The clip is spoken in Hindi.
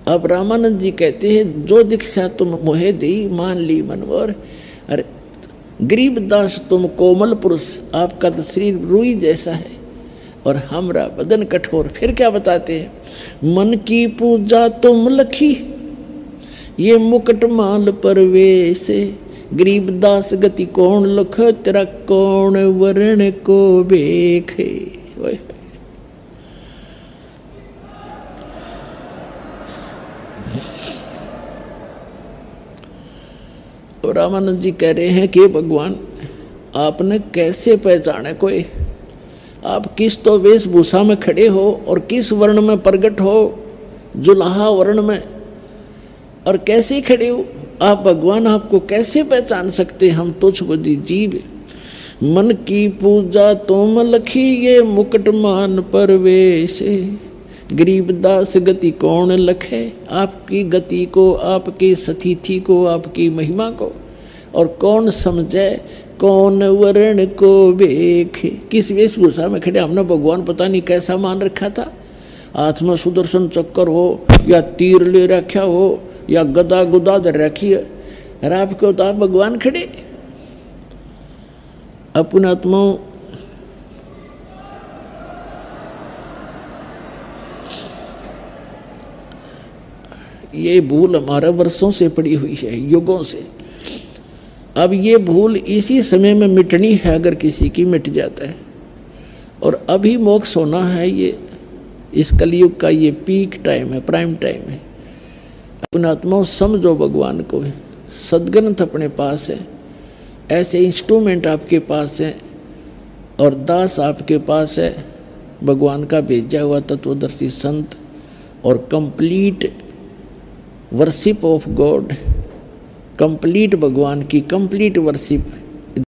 अब रामानंद जी कहते हैं जो दीक्षा तुम मोहे दी मान ली मनवर। अरे गरीबदास तुम कोमल पुरुष, आपका तो शरीर रुई जैसा है और हमरा बदन कठोर। फिर क्या बताते हैं, मन की पूजा तुम लखी ये मुकुट माल परवेश, गरीबदास गति कौन लख तेरा कौन वर्ण को बेखे। रामानंद जी कह रहे हैं कि भगवान आपने कैसे पहचाने कोई, आप किस तो वेशभूषा में खड़े हो और किस वर्ण में प्रकट हो, जुलाहा वर्ण में, और कैसे खड़े हो आप भगवान, आपको कैसे पहचान सकते हम तुच्छ बुद्धि जीव। मन की पूजा तुम लखी ये मुकुट मान परवेश, गरीबदास गति कौन लखे, आपकी गति को, आपकी स्थिति को, आपकी महिमा को और कौन समझे, कौन वर्ण को देखे। किस वेशभूषा में खड़े, हमने भगवान पता नहीं कैसा मान रखा था, हाथ में सुदर्शन चक्कर हो या तीर ले रखा हो या गदा गुदा धर रखी है, और आपको तो आप भगवान खड़े। अपना आत्मा ये भूल हमारा वर्षों से पड़ी हुई है, युगों से। अब ये भूल इसी समय में मिटनी है, अगर किसी की मिट जाता है। और अभी मोक्ष होना है, ये इस कलयुग का ये पीक टाइम है, प्राइम टाइम है। अपना आत्मा समझो भगवान को, सदग्रंथ अपने पास है, ऐसे इंस्ट्रूमेंट आपके पास है और दास आपके पास है, भगवान का भेजा हुआ तत्वदर्शी संत और complete worship of God, complete भगवान की कंप्लीट वर्शिप